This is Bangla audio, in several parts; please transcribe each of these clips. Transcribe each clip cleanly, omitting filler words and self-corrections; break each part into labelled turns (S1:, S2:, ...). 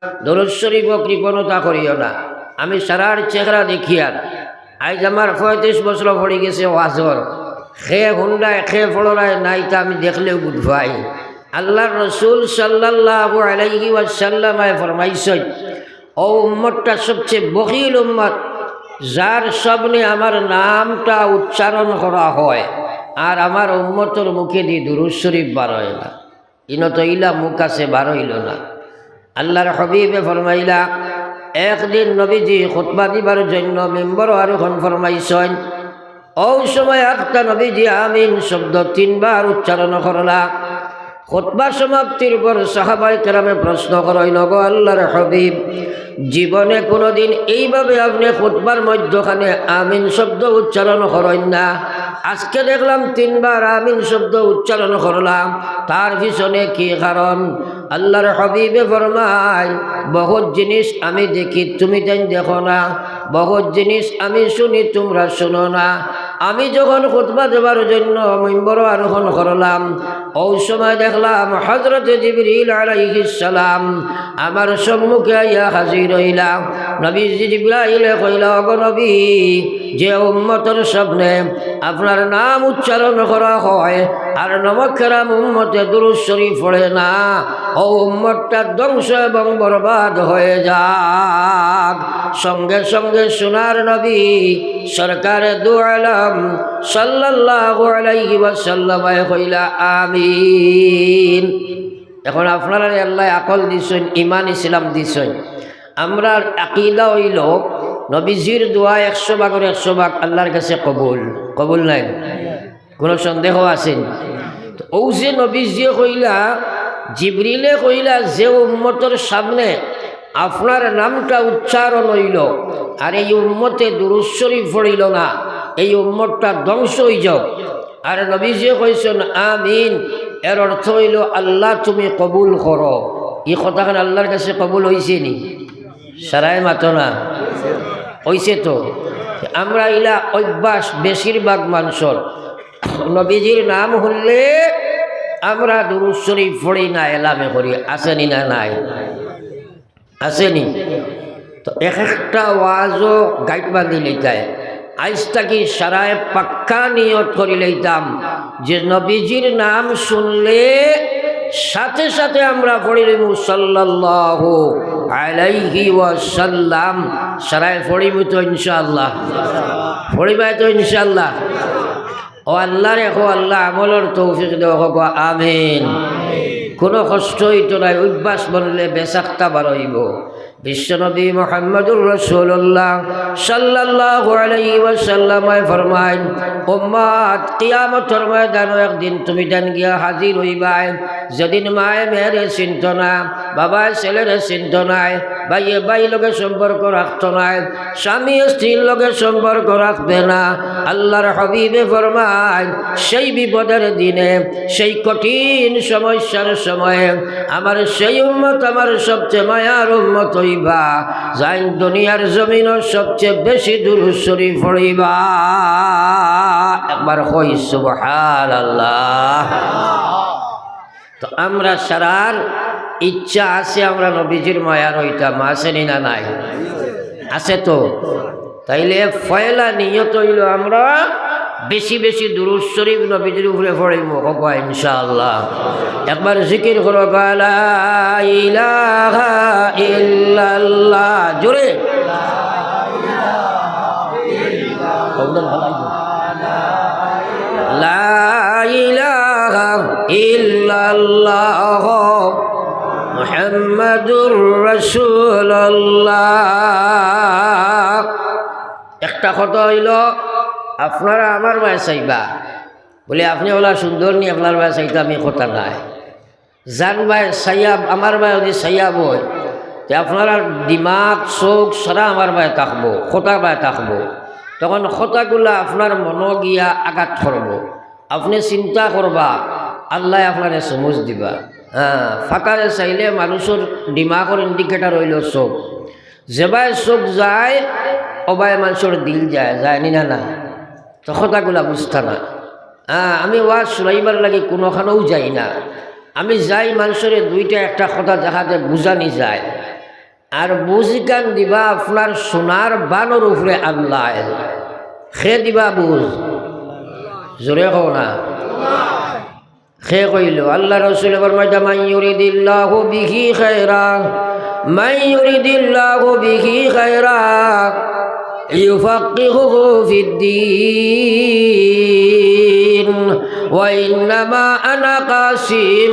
S1: দরুদ শরীফ কৃপণতা করিও না। আমি সারার চেহারা দেখিয়ার আজ আমার 35 বছর পড়ে গেছে ওয়াজর খে হুন্ডায় খে ফড়ায় নাই তা আমি দেখলেও বুঝবাই। আল্লাহর রসুল সাল্লাল্লাহু আলাইহি ওয়াসাল্লামায় ফরমাইছেন, ও উম্মতটা সবচেয়ে বখিল উম্মত, যার সামনে আমার নামটা উচ্চারণ করা হয় আর আমার উম্মতর মুখে দিয়ে দুরূদ শরীফ বার হয় না। ইনত ইলা মুখ আছে বার হইল না। আল্লাহর হাবিবে ফরমাইলা, একদিন নবীজি খুতবা দিবার জন্য মেম্বর আরোহণ ফরমাইছেন। ওই সময় একটা নবীজি আমিন শব্দ 3 বার উচ্চারণ করলা। খুতবা সমাপ্তির পর সাহাবায়ে কেরামে প্রশ্ন করেন, গো আল্লাহর হাবিব, জীবনে কোনোদিন এইভাবে আপনি খুতবার মধ্যখানে আমিন শব্দ উচ্চারণ করেন না, আজকে দেখলাম 3 বার আমিন শব্দ উচ্চারণ করলাম, তার পিছনে কি কারণ? আল্লাহর হাবিবে ফরমায়, বহুত জিনিস আমি দেখি তুমি তাই দেখো না, বহুত জিনিস আমি শুনি তোমরা শোনো না। আমি যখন খুতবা দেবার জন্য মিম্বর আরোহণ করলাম, ওই সময় দেখলাম হযরত জিবরিল আলাইহিস সালাম আমার সম্মুখে আইয়া হাজির হইলা। নবী জিবরাইল কইলা, ওগো নবী, যে উম্মতের সামনে আপনার নাম উচ্চারণ করা হয় আর নমকেরাম উম্মতে দুরূদ শরীফ পড়ে না, ও উম্মতটা ধ্বংস এবং বরবাদ হয়ে যাক। সঙ্গে সঙ্গে সোনার নবী সরকারে দু আলম সাল্লাল্লাহু আলাইহি ওয়াসাল্লাম কইলা আমিন। এখন আপনারা আল্লাহ আকল দিছেন, ইমান ইসলাম দিছেন। আমরা আকীদা হইল নবীজির দোয়া 100 ভাগের 100 ভাগ আল্লাহর কাছে কবুল। কবুল নাই, কোনো সন্দেহ আছেন? তো ও যে নবীজি কইলা, জিবরিলে কইলা, যে উম্মতের সামনে আপনার নামটা উচ্চারণ হইল আর এই উম্মতে দুরূদ শরীফ পড়িল না, এই উম্মতটা ধ্বংস হয়ে যাও। আর নবীজি কইছেন আমিন, এর অর্থ হইল আল্লাহ তুমি কবুল করো। এই কথাখান আল্লাহর কাছে কবুল হয়েছে নি? সারাই মাতো না হয়েছে তো। আমরা ইলা অভ্যাস বেশিরভাগ মানুষের, নবীজির নাম হলে আমরা দুরূদ শরীফ পড়ি না, এলামে করি। আসেনি না? নাই, আসেনি? তো এক একটা ওয়াজও গাইড বাঁধি লইতায়। আজ তাকি সারায় পাক্কা নিয়ত করি লইতাম যে নবীজির নাম শুনলে সাথে সাথে আমরা পড়িলিমু সাল্লাল্লাহু আলাইহি ওয়াসাল্লাম। সারায় পড়িমু তো ইনশাআল্লাহ? পড়িবাই তো ইনশাআল্লাহ? ও আল্লাহ রেখো, আল্লাহ আমলের তৌফিক দেও, আমিন। কোনো কষ্ট হইতো নাই, অভ্যাস বনলে বেসাক্তা বার হইব। বিশ্বনবী মুহাম্মদুর রাসূলুল্লাহ সাল্লাল্লাহু আলাইহি ওয়াসাল্লাম ফরমায়, উম্মত কিয়ামতের ময়দানে একদিন তুমি দেন গিয়া হাজির হইবাই, যেদিন মায়ে মেয়েরে চিনত না, বাবায় ছেলেরে চিনত নাই, ভাইয়ে ভাই লগে সম্পর্ক রাখত নাই, স্বামী স্ত্রীর লগে সম্পর্ক রাখবে না। আল্লাহর হাবিবে ফরমায়, সেই বিপদের দিনে, সেই কঠিন সমস্যার সময়ে আমার সেই উম্মত আমার সবচেয়ে মায়ার উম্মত হইবা, যাই দুনিয়ার জমিনের সবচেয়ে বেশি দুরূদ শরীফ পড়িবা। একবার কই সুবহানাল্লাহ। তো আমরা সারার ইচ্ছা আছে আমরা নবীজির মায়ার হইতাম, আসেনি না? নাই, আছে তো। তাইলে ফয়লা নিয়ত হইল আমরা বেশি বেশি দুরূদ শরীফ নবীজির উপরে পড়িব ইনশাআল্লাহ। একবার জিকির করো, লা ইলাহা ইল্লাল্লাহ, জোরে লা ইলাহা ইল্লাল্লাহ মুহাম্মাদুর রাসূলুল্লাহ। একটা কথা হইল, আপনারা আমার মায়ে চাইবা বলে আপনি ওলা সুন্দর নি, আপনার মায়ে চাইতে আমি কথা নাই। যান ভাই চাইয়া আমার মায়ে যদি চাইয়া বই, আপনারা দিমাগ চোখ সারা আমার মায়ে থাকবো, খোটার মায়ে থাকবো। তখন খোটাগুলা আপনার মন গিয়া আঘাত করব, আপনি চিন্তা করবা, আল্লাহ আপনার সমুজ দিবা। হ্যাঁ, ফাঁকারে চাইলে মানুষের দিমাগের ইন্ডিকেটার হইল চোখ। যেবাই চোখ যায় অবায় মানুষের দিল যায়, যায়নি না? না, তো কথাগুলা বুঝতা না। আমি ওয়াজ শুনাইবার লাগে কোনোখানেও যাই না। আমি যাই মানুষের দুইটা একটা কথা দেখাতে বুঝানি যায়। আর বুঝ গান দিবা আপনার সোনার বানোর উপরে আল্লাহ খে দিবা বুঝ জোরে কও না খে কইল আল্লাহ রসুল ফরমাইতা মান ইউরিদিল্লাহু বিহি খায়রা মান ইউরিদিল্লাহু বিহি খায়রা ইউফাক্কিহুহু ফিদ্দীন ওয়া ইন্নামা আনা কাসিম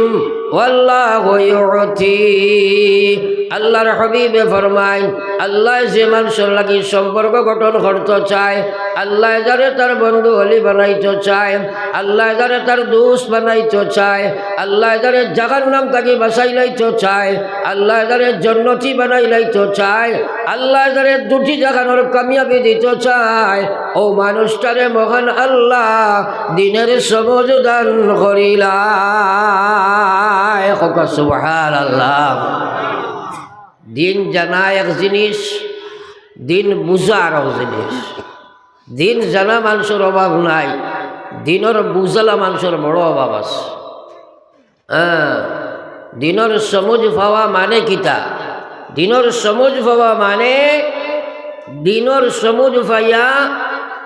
S1: ওয়াল্লাহু ইউতি আল্লাহর হাবিবে ফরমায় আল্লাহ যে মানুষের লাগি সম্পর্ক গঠন করতে চায় আল্লাহ যারে তার বন্ধু হলি বানাইতে চায় আল্লাহ যারে তার দোস্ত বানাইতে চায় আল্লাহ যারে জাহান্নাম থেকে বাঁচাই লাইতে চায় আল্লাহ যারে জান্নাতি বানাই লাইতে চায় আল্লাহ যারে দুটি জাগানোর কামিয়াবি দিতে চায় ও মানুষটারে মহান আল্লাহ দিনের সমজ দান করিলায় সুবহানাল্লাহ দিন জানা এক জিনিস দিন বুঝা আর এক জিনিস দিন জানা মানুষের অভাব নাই দিনের বুঝালা মানুষের বড় অভাব আছে দিনের সমুজ পাওয়া মানে কিতা দিনের সমুজ পাওয়া মানে দিনের সমুজ পাইয়া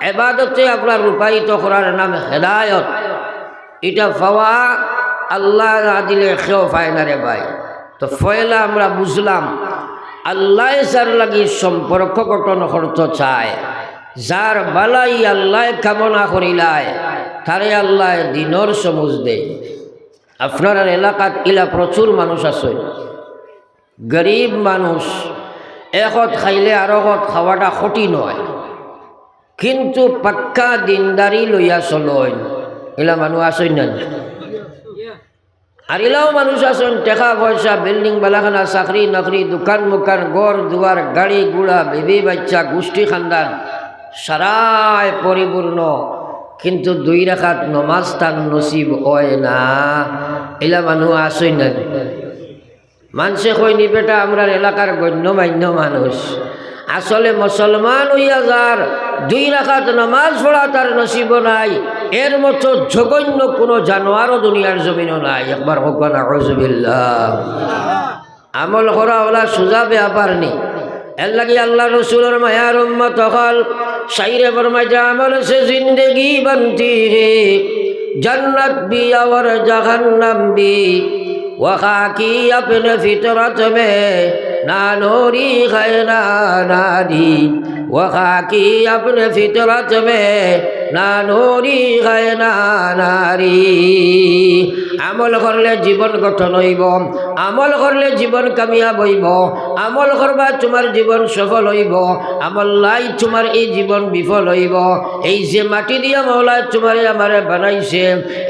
S1: এবাদতে আপনার রূপায়িত করার নাম হেদায়ত এটা পাওয়া আল্লাহ না দিলে কেউ পায় না রে ভাই তো ফয়লা আমরা বুঝলাম আল্লাহ যার লাগি সম্পর্ক গঠন করতে চায় যার বালাই আল্লাহ কামনা করিলায় তারে আল্লাহ দিনর সমুজ দেয় আপনার এলাকাত ইলা প্রচুর মানুষ আছে গরিব মানুষ একত খাইলে আর একত খাওয়াটা কঠিন হয় কিন্তু পাক্কা দিনদারি লইয়া চলইন এলা মানুষ আসেন না আর এলাও মানুষ আছেন টাকা পয়সা বিল্ডিং বালাখানা চাকরি নকরি দোকান মুকান ঘর দুয়ার গাড়ি গুড়া বেবি বাচ্চা গোষ্ঠী খানদান সারায় পরিপূর্ণ কিন্তু দুই রাকাত নমাজ তার নসিব হয় না এলা মানুষ আসেন না মানুষে কইনি বেটা আমরা এলাকার গণ্যমান্য মানুষ আসলে মুসলমান হইয়া যার দুই রাকাত নামাজ পড়া তার নসিব নাই এর মতো জঘন্য কোনো জানোয়ারও দুনিয়ার জমিনও নাই একবার হোক না আউযুবিল্লাহ আমল করা ওলা সোজা ব্যাপার নেই এর লাগি আল্লাহ রসুলের মায়ার উম্মত হল শাইরে ফরমাইতে আমল সে জিন্দগি बनती है जन्नत भी और जहन्नम भी वखा की अपने फितरत में ना नूरी है ना नारी वखा की अपने फितरत में ना नूरी है ना नारी আমল করলে জীবন গঠন হইব আমল করলে জীবন কামিয়াব হইব আমল করবা তোমার জীবন সফল হইব আমল লাই তোমার এই জীবন বিফল হইব এই যে মাটি দিয়া মাওলা তোমারে আমারে বানাইছে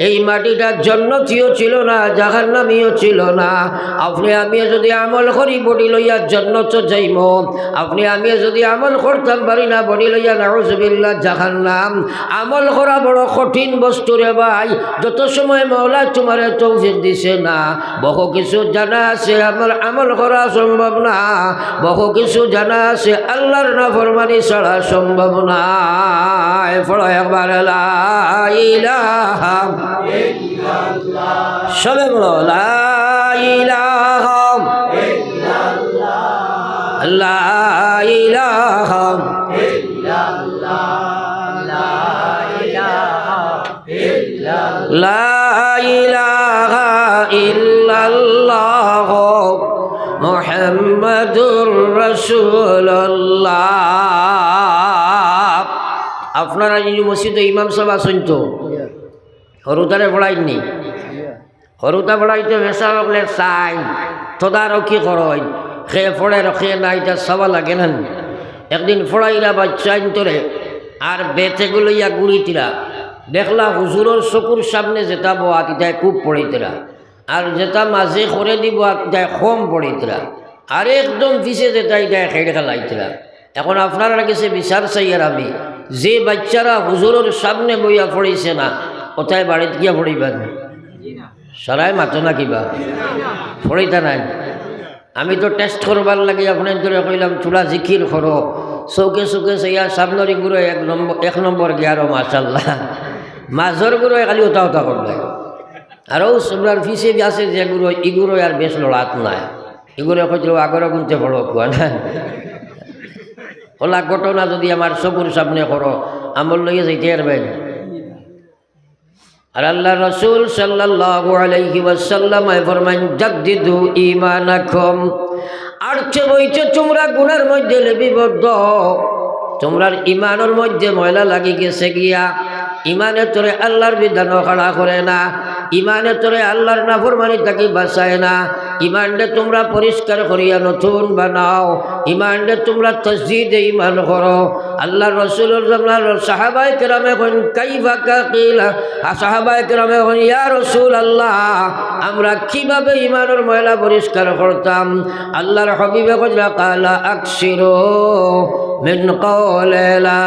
S1: এই মাটিটা জান্নাতীয় ছিল না জাহান্নামীয় ছিল না আপনি আমি যদি আমল করি বডি লইয়া জান্নাত যাইব আপনি আমি যদি আমল করতাম পারি না বডি লইয়া নাউযুবিল্লাহ জাহান্নাম আমল করা বড় কঠিন বস্তু রে ভাই যত সময় মাওলা তোমারে তৌফিক দিছে না বহু কিছু জানা আছে আমার আমল করা সম্ভব না বহু কিছু জানা আছে আল্লাহর নাফরমানি ছাড়া সম্ভব না পড়ো একবার লা ইলাহা ইল্লাল্লাহ সবে বলো লা ইলাহা ইল্লাল্লাহ লা ইলাহা ইল্লাল্লাহ লা ইলাহা ইল্লাল্লাহ লা ইলাহা ইল্লাল্লাহ মুহাম্মাদুর রাসূলুল্লাহ আপনারা যদি মসজিদে ইমাম সাহেব আছেন তো হরুতারে পড়াইনি হরুতা পড়াইতে বেসা বলে চাই তদারকি করই খেয়ে পড়ে রখে না এটা সবা লাগে না একদিন পড়াইলা বাচ্চা তোরে আর বেতেগুলো ইয়া গুড়িতিরা দেখলা হুজুরের চকুর সামনে যেটা বয়া তিতায় খুব পড়িতরা আর যেটা মাঝে করে দিব তিতায় কম পড়িতরা আর একদম পিছিয়ে যেটা ইটায় খেড়ে খেলাইতরা এখন আপনারা কাছে বিচার চাই আর আমি যে বাচ্চারা হুজুরের সামনে বইয়া পড়িছে না কোথায় বাড়িতে গিয়া পড়িবেন সারাই মাতো না কিবা পড়িতা নাই আমি তো টেস্ট করবার লাগে আপনার ধরে কইলাম চূড়া জিকির করো চৌকে চৌকে চাইয়া সামনের গুরু এক নম্বর গিয়ারো মাশাল্লাহ মাঝর গুরু খালি ওটা ওটা করবে আরও সবরার ফিসে আছে যে গুরু ইগুরো আর বেশ লড়াত নাই এগুলো হয়তো আগরে গুনতে পড়ো কুয়া না ওলা ঘটনা যদি আমার চকুর সামনে করো আমল লইয়া যাইতে পারবেন। আর আল্লাহ রসুল সাল্লাল্লাহু আলাইহি ওয়াসাল্লাম ফরমান জাদ্দিদু ঈমানাকুম, আর বইছে তোমরা গুনার মধ্যে লিপিবদ্ধ, তোমরার ইমানের মধ্যে ময়লা লাগি গেছে গিয়া, ইমানে তোরে আল্লাহর বিধান খাড়া করে না, ইমানে তোরে আল্লাহর নাফরমানি থাকি বাঁচায় না, ইমানটা তোমরা পরিষ্কার করিয়া নতুন বানাও, ইমানটা তোমরা তসজিদে ইমান করো। আল্লাহ রসুলের সাহাবাই কেরামে কোন কাইফা কাকিলা, সাহাবাই কেরামে কোন ইয়া রসুল আল্লাহ, আমরা কিভাবে ইমানের ময়লা পরিষ্কার করতাম? আল্লাহর হাবিবে কইলা কালা আকসিরু মিন কওলি লা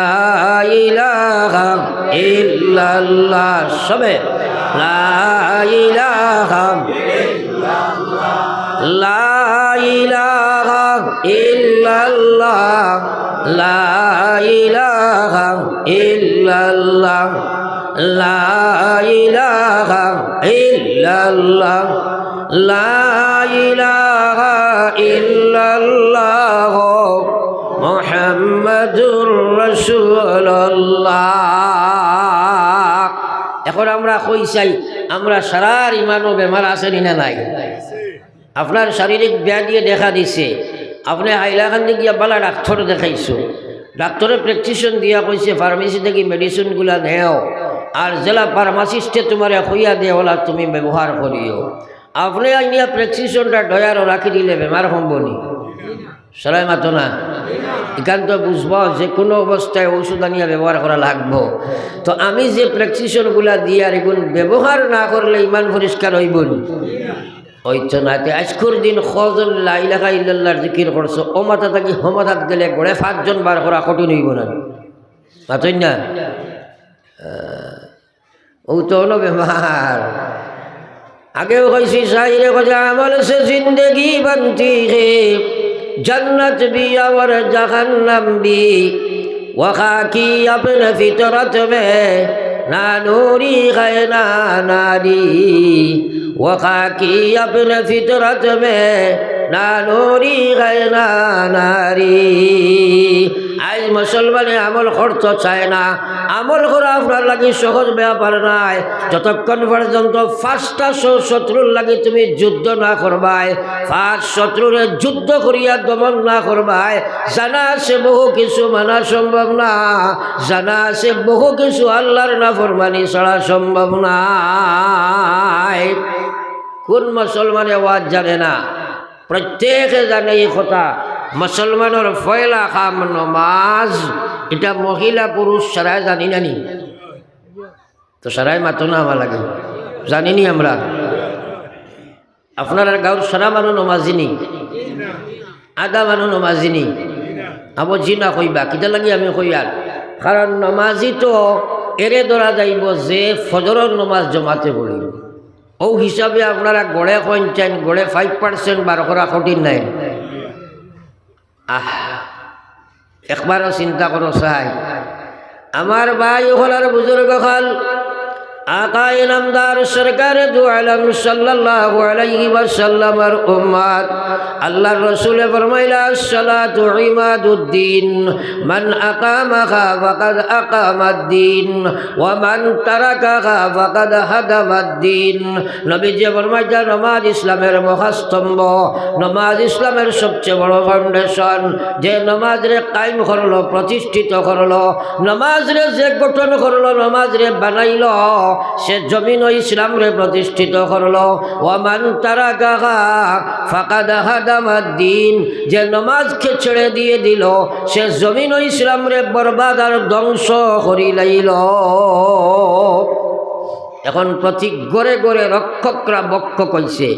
S1: ইলাহা ইল্লাল্লাহ, সবে লা ইলাহা ইল্লাল্লাহ, লা ইলাহা ইল্লাল্লাহ, লা ইলাহা ইল্লাল্লাহ, লা ইলাহা ইল্লাল্লাহ, লা ইলাহা ইল্লাল্লাহ মুহাম্মাদুর রাসূলুল্লাহ। এখন আমরা কই চাই, আমরা সারার ইমানও বেমার আছে না নাই? আপনার শারীরিক ব্যাধি দেখা দিছে, আপনি হাইলাকান্দি গিয়া বালা ডাক্তার দেখাইছো, ডাক্তারের প্রেসক্রিপশন দিয়া কইছে ফার্মেসি থেকে মেডিসিনগুলা নেও, আর জেলা ফার্মাসিস্টে তোমার হইয়া দে ওলা তুমি ব্যবহার করিও। আপনি আইনিয়া প্রেসক্রিপশনটা ডয়ারও রাখি দিলে বেমার সম্বনি সরাই মাতো না। এখান তো বুঝবো যে কোনো অবস্থায় ঔষধ আনিয়া ব্যবহার করা লাগবো। তো আমি যে প্রেসক্রিপশনগুলা দিয়ে আর এগুলো ব্যবহার না করলে ইমান পরিষ্কার হইব হইতো না। আজকের দিন কজন লা ইলাহা ইল্লাল্লাহর জিকির করছো, ও মাথা থাকি হমাথাত গেলে গড়ে 5 জন বার করা কঠিন হইব না, মাতই না? ও তো হলো বেমার। আগেও কইছি শাইরে কথা আমল সে জিন্দগি বনতি হে, जन्नत भी और जहन्नम भी, वखा की अपने फितरत में ना नूरी है ना नारी, वखा की अपने फितरत में ना नूरी है ना नारी। আজ মুসলমানে আমল করতে চায় না, আমল করা আপনার লাগে সহজ ব্যাপার নাই। যতক্ষণ পর্যন্ত 5টা শত্রুর লাগে তুমি যুদ্ধ না করবাই, 5 শত্রুরে যুদ্ধ করিয়া দমন না করবাই, জানা আছে বহু কিছু মানা সম্ভব না, জানা আছে বহু কিছু আল্লাহর নাফরমানি ছাড়া সম্ভব নাই। কোন মুসলমানে ওয়াজ জানে না? প্রত্যেকে জানে এই কথা। মুসলমানের পয়লা কাম নমাজ, এটা মহিলা পুরুষ সারাই জানি নানি? তো সারাই মাতো না আমার লাগে, জানিনি আমরা? আপনার গাঁর সারা মানুষ নমাজিনি, আধা মানুষ নমাজিনি। আবো জিনা কইবা কিতা লাগি আমি কইয়ার, কারণ নমাজি তো এরে ধরা যাইব যে ফজরের নমাজ জমাতে পড়িব। ও হিসাবে আপনারা গড়ে কইছেন, গড়ে 5% বার করা কঠিন নাই। একবারও চিন্তা করো চাই, আমার ভাই হলার বুজুর্গ হল আকা ইনামদার সরকার দু আলম সাল্লাল্লাহু আলাইহি ওয়াসাল্লামের উম্মত। আল্লাহর রাসূল ফরমাইলা আসসালাতু ইমাদুদ্দিন, মান আকামাহা ফাকাদ আকামাদ্দিন ওয়া মান তারাকাহা ফাকাদ হাদামাদ্দিন। নবীজি ফরমাইলেন নামাজ ইসলামের মহাস্তম্ভ, নামাজ ইসলামের সবচেয়ে বড় ফাউন্ডেশন। যে নামাজরে কায়েম করলো, প্রতিষ্ঠিত করলো, নামাজরে যে গঠন করলো, নামাজরে বানাইলো, সে জমিন ও ইসলাম রে প্রতিষ্ঠিত করলো। ওয়ামান তারাকাহা ফাকাদ হাদামাদ্দিন, যে নমাজকে ছেড়ে দিয়ে দিল, সে জমিন ও ইসলাম রে বরবাদ আর ধ্বংস করি লাইল। এখন প্রতি গড়ে গড়ে রক্ষকরা বক্ষ কইছে,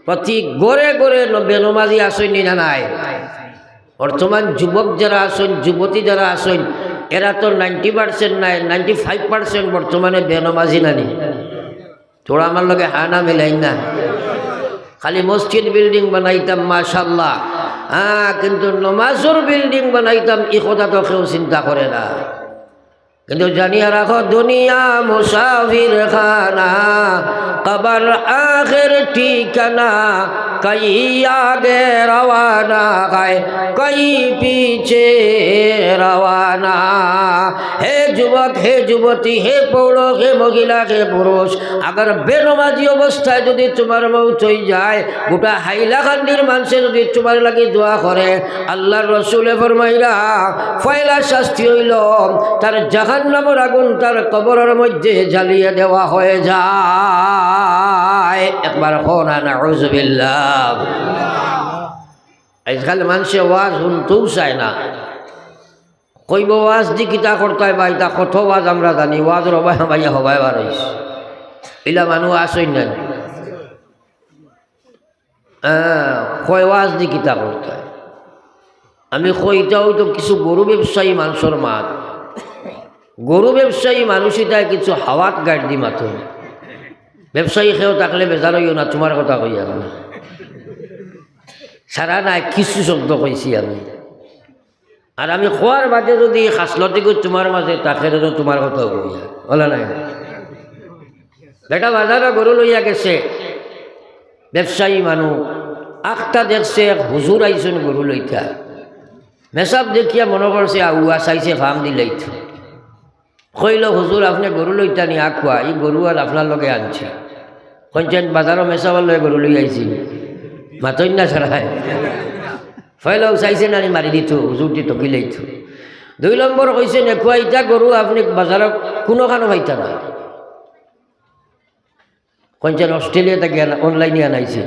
S1: প্রতি গড়ে গড়ে বেনমাজি আসেন না নাই? বর্তমান যুবক যারা আসেন, যুবতী যারা আসেন, এরা তো 90% নাই, 95% বর্তমানে বেনমাজি নানি। তোরা আমার লগে হানা মিলাই না, খালি মসজিদ বিল্ডিং বানাইতাম মাশাআল্লাহ, কিন্তু নমাজের বিল্ডিং বানাইতাম এই কথা তো কেউ চিন্তা করে না। কিন্তু জানিয়া রাখো দুনিয়া মুসাফির খানা, কবর আখির ঠিকানা, কই আগে রওয়ানা হয় কই পিছে রওয়ানা। হে যুবক, হে যুবতী, হে পৌড়, হে মহিলা, হে পুরুষ, আবার বেনমাজি অবস্থায় যদি তোমার মৌত হয়ে যায়, গোটা হাইলাকান্দির মানুষে যদি তোমার লাগি দোয়া করে, আল্লাহর রসুলে ফরমাইলা পয়লা শাস্তি হইল তার জাহান্নামের আগুন তার কবরের মধ্যে জ্বালিয়ে দেওয়া হয়ে যায়। একবার কোনা নাউযুবিল্লাহ। আজকাল মানুষে ওয়াজ শুনতেও চায় না, কইব ওয়াজ দি কিতা করতে হয় বা ইতা কত ওয়াজ আমরা জানি, ওয়াজ রবাই হবাইয়া হবাই বার হইস এলা মানুষ আসই না, কয় ওয়াজ দি কিতা করতে হয়। আমি কইটাও তো কিছু গরু ব্যবসায়ী মানুষের মাত, গরু ব্যবসায়ী মানুষ তাই কিছু হাওয়াত গাড় দি মাথো, ব্যবসায়ী খেয়েও থাকলে বেজার হইও না, তোমার কথা কই আমি সারা নাই কিছু শব্দ কইছি আমি। আর আমি খোয়ার বাদে যদি খাসলতি কই তোমার মাঝে তাকে তো তোমার কথা কইয়া বলা নাই। বেটা বাজারে গরু লইয়া গেছে ব্যবসায়ী মানুষ, আখটা দেখছে হুজুর আইসেন গরু লইতা, মেসাব দেখিয়া মনে করছে আউয়া চাইছে ফার্ম দিলেই তো কইল হুজুর আপনি গরু লইতা নি আখুয়া, এই গরু আর আপনার লগে আনছে। কইছেন বাজারও মেসাবার লগে গরু লই আইছি, মাতই না ছাড়ায় ফয়লাও চাইছে না মারি দিত হুজুরটি টকিলেই তো। 2 নম্বর কইছে নেকুয়া ইটা গরু আপনি বাজারত কোনোখানো পাইতা না, কইছেন অস্ট্রেলিয়া থেকে অনলাইনে আনাইছে।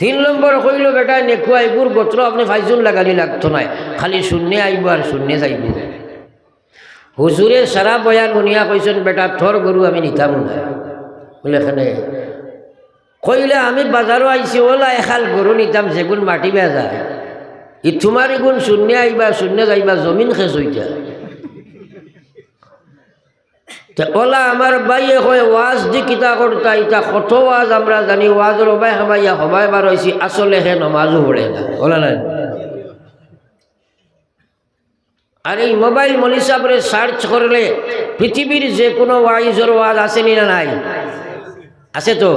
S1: 3 নম্বর কইল বেটা নেকুয়া এগুর গোত্র আপনি ফাইজুন লাগানি লাগতো না, খালি শূন্য আইব আর শূন্য যাইব। হুজুরে সারা বয়ান শুনিয়া কইছেন বেটা তোর গরু আমি নিতাম না। বলে এখানে কইলে আমি বাজারও আইছি ওলা এখাল গরু নিতাম যেগুন মাটি বেয়া যায়, ই তোমার এগুন শূন্য আইবা শূন্য যাইবা জমিন খেস হইতা। ওলা আমার বাইয়ে কয় ওয়াজ দি কিতা করতা, ইটা কত ওয়াজ আমরা জানি, ওয়াজ রবাই হবাইয়া হবাই বার হয়েছি, আসলে হে নমাজও পড়ে না বলা নাই। আর এই মোবাইল মনীষাপরে সার্চ করলে পৃথিবীর যে কোনো ওয়াইজর ওয়াজ আসেনি না নাই? আছে তো।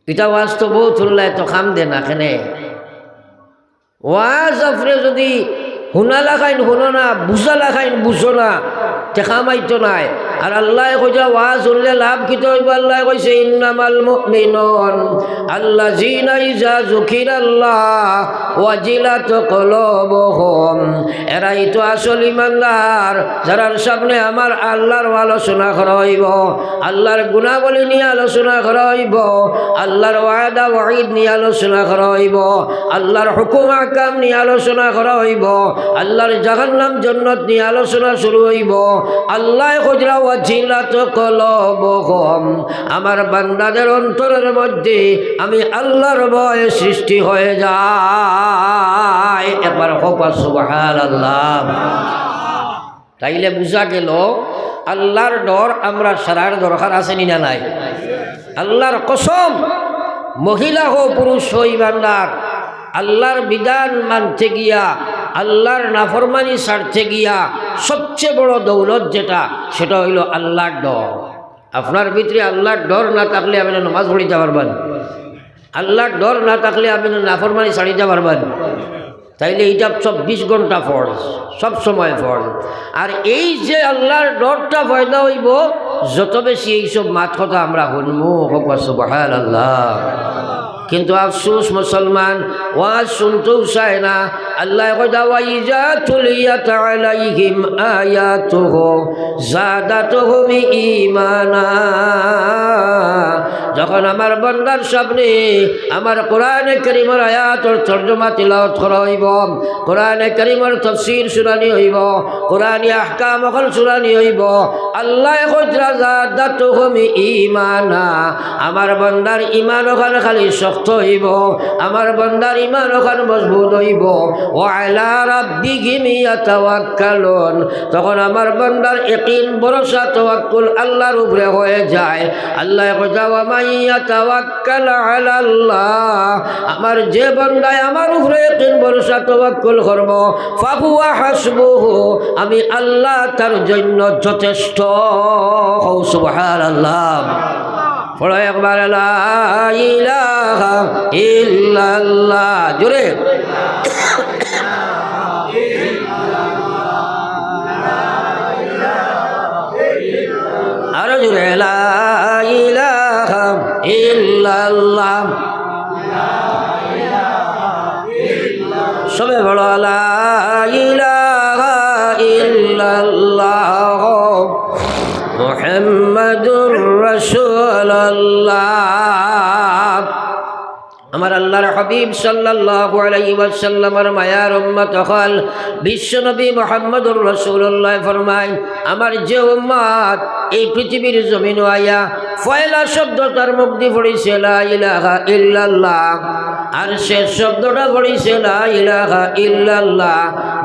S1: এটা ওয়াজ তো বহুত শুনলাই তো খাম দে না কেনে ওয়াজ আপনি যদি শুনা লাগাইন শুনো না, বুঝা লাগাইন বুঝো না, টেকামাইতো নাই। আর আল্লাহ কইছে ওয়াজ শুনলে লাভ কি হইব? আল্লাহ কইছে ইন্নামাল মুমিনুন আল্লাযিনা ইযা যুকিরাল্লাহ ওয়াজিলাত কুলুবুহুম, এরাই তো আসল ইমানদার যারার সামনে আমার আল্লাহর আলোচনা করা হইব, আল্লাহর গুণাবলী নিয়ে আলোচনা করা হইব, আল্লাহর ওয়াদা ওয়াঈদ নিয়ে আলোচনা করা হইব, আল্লাহর হুকুম আহকাম নিয়ে আলোচনা করা হইব, আল্লাহর জাহান্নাম জান্নাত নিয়ে আলোচনা শুরু হইব। আল্লাহ কইরা ওয়াজিলাত কুলুবুহুম, আমার বান্দাদের অন্তরের মধ্যে আমি আল্লাহর ভয় সৃষ্টি হয়ে যায়। একবার হোক সুবহানাল্লাহ। তাইলে বুঝা গেল আল্লাহর ডর আমরা সারার দরকার আছে না নাই? আল্লাহর কসম, মহিলা হো পুরুষ হো ইমানদার, আল্লাহর বিধান মানতে গিয়া আল্লাহর নাফরমানি ছাড়তে গিয়া সবচেয়ে বড় দৌলত যেটা, সেটা হইল আল্লাহর ডর। আপনার ভিতরে আল্লাহর ডর না থাকলে আপনি নামাজ পড়িতে পারবেন, আল্লাহর ডর না থাকলে আপনি নাফরমানি ছাড়িতে পারবেন। তাইলে এটা 24 ঘন্টা ফরজ, সব সময় ফরজ। আর এই যে আল্লাহর ডরটা পয়দা হইব যত বেশি এইসব মাত কথা আমরা শুনবো, সুবহানাল্লাহ। কিন্তু আফসোস মুসলমান ওয়াজ শুনতেও চায় না। আল্লাহ কইতা ওয়াইজা তুলিয়াত আলাইহিম আয়াতুহু যাদাতুহুম ঈমানা, যখন আমার বান্দার সামনে আমার কোরআনে কারীমের আয়াতের তরজমা তিলাওয়াত করা হইব, কোরআনে কারীমের তাফসীর শুনানি হইব, কোরআনী আহকাম ওখান শুনানি হইব, আল্লাহ কইতা যাদাতুহুম ঈমানা, আমার বান্দার ঈমান ওখানে খালি শক্তি শক্ত হইব, আমার বান্দার ঈমান ওখান মজবুত হইব। ওয়া আলা রাব্বিহিম ইয়াতাওয়াক্কালুন, তখন আমার বান্দার ইয়াকিন ভরসা তাওয়াক্কুল আল্লাহর উপরে হয়ে যায়। আল্লাহ কইতা ওয়া মান ইয়াতাওয়াক্কাল আলাল্লাহ, আমার যে বান্দায় আমার উপরে ইয়াকিন ভরসা তাওয়াক্কুল করব, ফাহুয়া হাসবুহু, আমি আল্লাহ তার জন্য যথেষ্ট। সুবহানাল্লাহ, পড়ো একবার লা ইলাহা ইল্লাল্লাহ, জোরে আরো জোরে, লা ইলাহা ইল্লাল্লাহ, সবে বলো লা ইলাহা ইল্লাল্লাহ মুহাম্মাদুর রাসূলুল্লাহ। আমার আল্লাহর হাবিব সাল্লাল্লাহু আলাইহি ওয়াসাল্লামের মায়ার উম্মত হল বিশ্ব নবী মুহাম্মদুর রাসূলুল্লাহ ফরমায়, আমার যে উম্মত এই পৃথিবীর জমিন আয়া ফয়লা শব্দ তার মুখ দিয়ে পড়িছে লা ইলাহা ইল্লাল্লাহ, আর শেষ শব্দটা পড়িছে লা ইলাহা ইল্লাল্লাহ,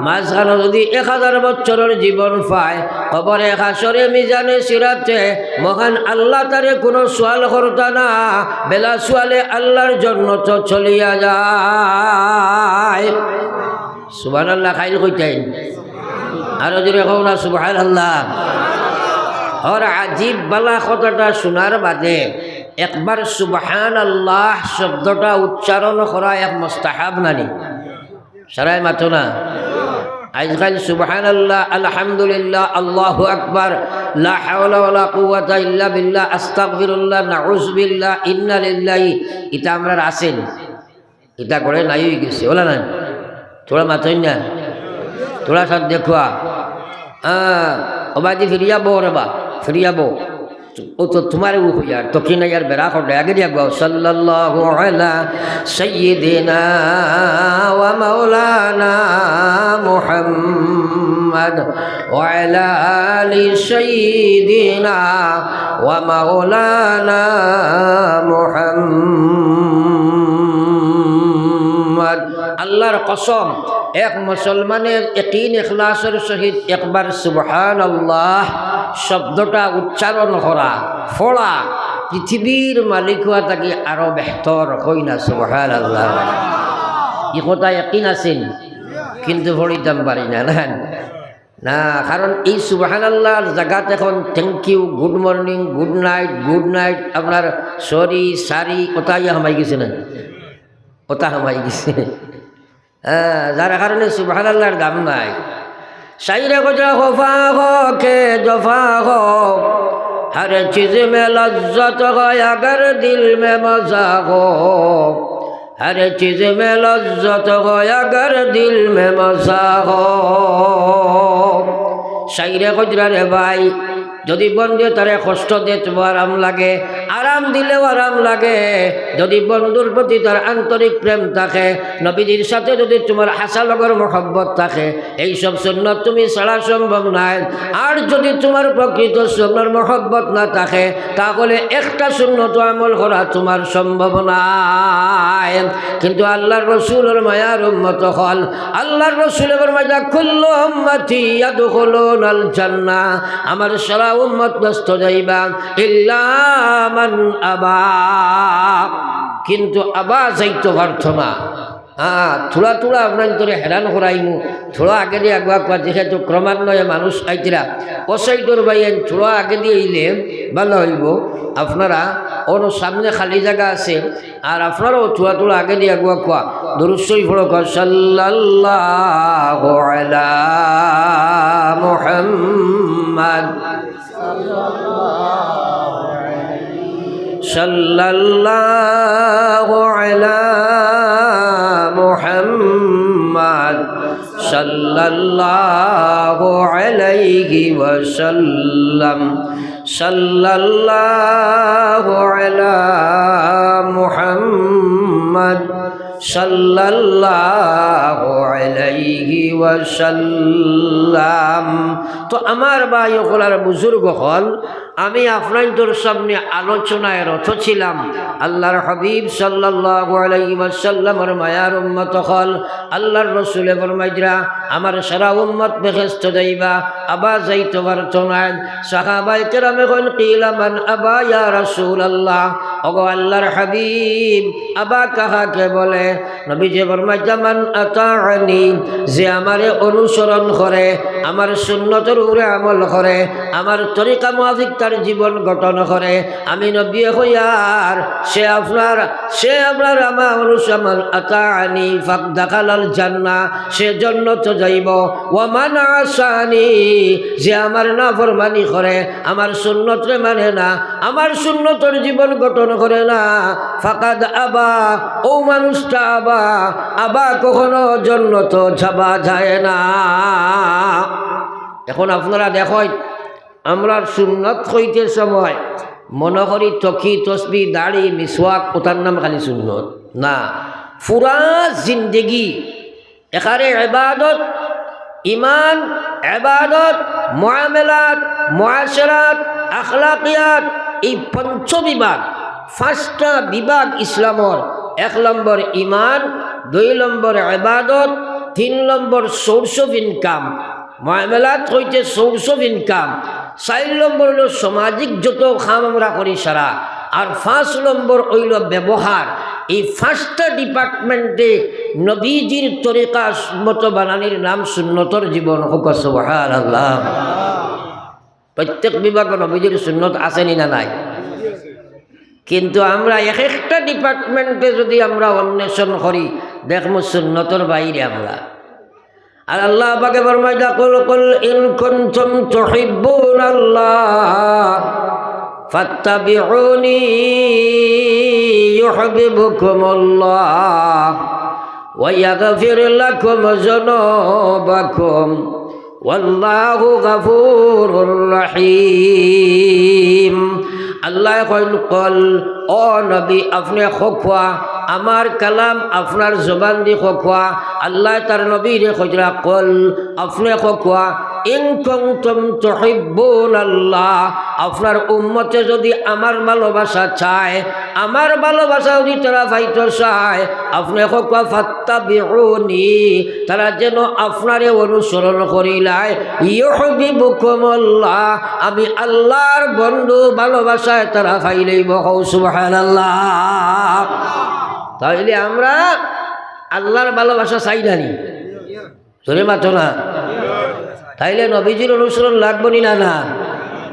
S1: মাঝখানে যদি 1000 বছরের জীবন পায়, কবরে হাসরে মিজানে সিরাতে মহান আল্লাহ তারে কোনো সোয়াল করতা না, বেলা সোয়ালে আল্লাহর জন্য তো চলিয়া যায়। সুবহানাল্লাহ, খাইল কইতেন আরো জোরে কও না সুবহানাল্লাহ। আর আজিব বালা কথাটা শোনার বাদে একবার সুবহানাল্লাহ শব্দটা উচ্চারণ করা এক মুস্তাহাব নানি, সারাই মাতো না। আজকাল সুবহানাল্লাহ, আলহামদুলিল্লাহ, আল্লাহু আকবার, লা হাওলা ওয়ালা কুওয়াতা ইল্লা বিল্লাহ, আস্তাগফিরুল্লাহ, নাউযু বিল্লাহ, ইন্না লিল্লাহি, এটা আমরা আছেন, এটা করে নাই হয়ে গেছে, ওলা না তোরা মাতই না, তোরা সাথ দেখুয়া ওবাদি ফিরিয়াবো রে বা ফিরিয়াবো, ও তো তোমার ও হইয়ার তো কি না ইয়ার বেড়া করে আগে দিয়া গাও সাল্লাল্লাহু আলা সাইয়্যিদিনা ওয়া মাওলানা মুহাম্মদ ওয়া আলা আলি সাইয়্যিদিনা ওয়া মাওলানা মুহাম্মদ। আল্লাহর কসম, এক মুসলমানের ইয়াকিন ইখলাসের সহিত একবার সুবহানাল্লাহ শব্দটা উচ্চারণ করা ফোড়া পৃথিবীর মালিক হওয়া তাকে আরো বেহতর হই না। সুবহানাল্লাহ, এই কথা ইয়াকিন আছেন কিন্তু পড়িতাম পারি না না, কারণ এই সুবহানাল্লাহর জায়গাতে এখন thank you, good morning, good night, আপনার সরি সারি ওটা হামাই গেছে না, ওটা হামাই গেছে, যার কারণে সুবহানাল্লাহর দাম নাই। শাইরে গুজরা খোফা হো কে জফা হো, हर चीज़ में लज्जत हो अगर दिल में मज़ा हो, हर चीज़ में लज्जत हो अगर दिल में मज़ा हो। शायरे गुजरा रे भाई, যদি বন্ধু তারে কষ্ট দিতে আরাম লাগে, আরাম দিলেও আরাম লাগে, যদি বন্ধুর প্রতি তার আন্তরিক প্রেম থাকে, নবীজির সাথে যদি তোমার হাসালগর মহব্বত থাকে, এইসব সুন্নত তুমি ছাড়া সম্ভব নাই। আর যদি তোমার প্রকৃত সুন্নর মহব্বত না থাকে, তাহলে একটা সুন্নত আমল করা তোমার সম্ভব নাই। কিন্তু আল্লাহর রসুলের মায়ার উম্মত হল, আল্লাহর রসুলের মায়া কুল্লু উম্মতি ইয়াদখুলুনাল জান্নাহ, আমার সারা উম্মত নষ্ট যাইবা ইল্লা মান আবা, কিন্তু আবা যাইতে পারত না। থোড়া আপনার তোরে হেরান করাইমু, থোড়া আগে দিয়ে আগুয়া যেহেতু ক্রমান্বয়ে মানুষ আইতিরা পশাইটোর বাইন থোড়া আগে দিয়ে আইলে ভালো হইব। আপনারা ওর সামনে খালি জায়গা আছে, আর আপনারাও থোড়া আগে দিয়ে আগুয়া কোয়া দুরূদ শরীফ পড়ো, সাল্লাল্লাহু আলা মুহাম্মদ সাল্লাল্লাহু আলা মুহাম্মদ সাল্লাল্লাহু আলাইহি ওয়াসাল্লাম, সাল্লাল্লাহু আলা মুহাম্মদ সাল্লাল্লাহু আলাইহি ওয়াসাল্লাম। তো আমার ভাই ওগুলার বুজুর্গ হল, আমি আপনাদের সামনে আলোচনায় রত ছিলাম আল্লাহর হাবিব সাল্লাল্লাহু আলাইহি ওয়াসাল্লামের মায়ার উম্মত হল আল্লাহর রাসূল ফরমাইরা আমার সারা উম্মত বেহেশত যাইবা আবা যাইতে পারতো না সাহাবায়ে কেরামে কোন কিলা মান আবা ইয়া রাসূলুল্লাহ ওগো আল্লাহর হাবিব আবা কাহাকে বলে নবীজি ফরমাইতা মান আতাআনি যে আমারে অনুসরণ করে আমার সুন্নতের উপরে আমল করে আমার তরিকা মাফিক তার জীবন গঠন করে আমি নবী হইয়ার সে আপনার আমার অনুসরণ আতাআনি ফাদাখালাল জান্নাহ সে জান্নাতে যাইব ওয়া মান আসানি যে আমার নাফরমানি করে আমার সুন্নতরে মানে না আমার সুন্নতের জীবন গঠন করে না ফাকাদ আবা ও মানুষটা আবা কখনো জান্নাতে যাবা যায় না। এখন আপনারা দেখেন আমরা সুন্নত হইতে সময় মনে করি তকি তসবি দাড়ি মিসওয়াক ওটার নাম খালি সুন্নত না, পুরা জিন্দগি এখানে ইবাদত ইমান ইবাদত মুআমালাত মুআশারাত আখলাকিয়াত এই পঞ্চ বিভাগ পাঁচটা বিভাগ ইসলামর। 1 নম্বর ইমান, 2 নম্বর ইবাদত, 3 নম্বর সোর্স অফ ইনকাম মুআমালাত হইতে সোর্স অফ ইনকাম, 4 নম্বর হলো সামাজিক যত কাম আমরা করি সারা, আর 5 নম্বর হইল ব্যবহার। এই 5টা ডিপার্টমেন্টে নবীজির তরিকা মতো বানানির নাম সুন্নতর জীবন। সুবহানাল্লাহ। প্রত্যেক বিভাগে নবীজির সুন্নত আসেনি না নাই? কিন্তু আমরা এক একটা ডিপার্টমেন্টে যদি আমরা অন্বেষণ করি দেখবো সুন্নতর বাইরে আমরা। আর আল্লাহ পাকে ফরমাইতা কুল ইন কুনতুম তুহিব্বুনাল্লাহ ফাত্তাবিউনি ইউহিব্বুকুমুল্লাহ ওয়া ইয়াগফির লাকুম যুনুবাকুম ওয়াল্লাহু গফুরুর রহিম। আল্লাহ কল ও নবী আপনি খোয়া আমার কালাম আপনার জবান দি খোয়া। আল্লাহ তার নবীরে খোঁজরা কল আপনি খোয়া ইন কুনতুম তুহিব্বুনাল্লাহ আপনার উম্মতে যদি আমার ভালোবাসা চায় আমার ভালোবাসা যদি তারা পাইতে চায় আপনি খোয়া ফাত্তাবিউনি তারা যেন আপনারে অনুসরণ করিলায় ইউহিব্বুকুমুল্লাহ আমি আল্লাহর বন্ধু ভালোবাসায় তারা পাইলেই বহু সুবহানাল্লাহ। তাহলে আমরা আল্লাহর ভালোবাসা চাই জানি ধরে মাত্র না, তাইলে নবীজির অনুসরণ লাগবো নি না? না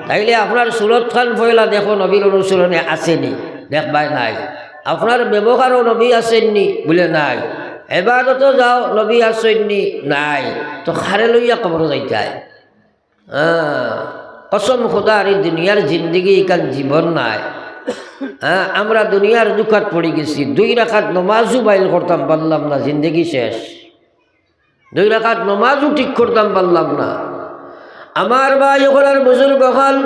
S1: তাইলে আপনার সুরত খান ফয়লা দেখো নবীর অনুসরণে আসেনি, দেখবাই নাই। আপনার ব্যবহারও নবী আসেননি বলে নাই, এবাদতো যাও নবী আসেননি নাই, তো খারে লইয়া কবর যাইতায়। কসম খোদার এই দুনিয়ার জিন্দগি এখান জীবন নাই। আমরা দুনিয়ার দুঃখাত পড়ে গেছি, 2 রাকাত নমাজও বাইল করতাম পারলাম না, জিন্দগি শেষ। 2 রাকাত নমাজও ঠিক করতাম পারলাম না। আমার ভাই ওখানের বুজুর্গ হল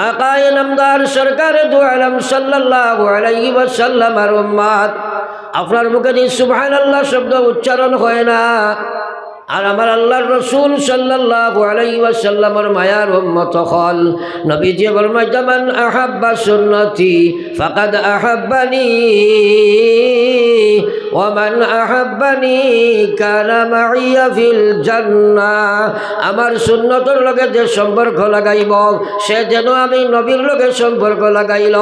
S1: আকায়ে নামদার সরকারে দু আলম সাল্লাল্লাহু আলাইহি ওয়াসাল্লাম আর উম্মত আপনার মুখে দিয়ে সুবহানাল্লাহ শব্দ উচ্চারণ হয় না। আর আমার আল্লাহর রাসূল সাল্লাল্লাহু আলাইহি ওয়াসাল্লামের মায়ার উম্মত হল নবীজি ফরমাইতা মান আহাব্বা সুন্নতি ফাকাদ আহাব্বানি ওয়া মান আহাব্বানি কানা মাইয়া ফিল জান্নাহ আমার সুন্নতের লগে যে সম্পর্ক লাগাইব সে যেন আমি নবীর লগে সম্পর্ক লাগাইল,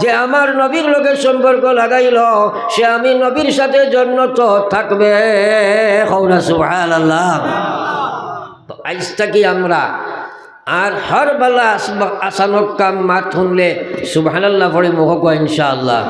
S1: যে আমার নবীর লগে সম্পর্ক লাগাইল সে আমি নবীর সাথে জান্নাত থাকবে। কওনা সুবহানাল্লাহ। আজটা কি আমরা আর হর বেলা আসানক কাম মাত শুনলে সুবহানাল্লাহ পড়ে মুখ ইনশাআল্লাহ।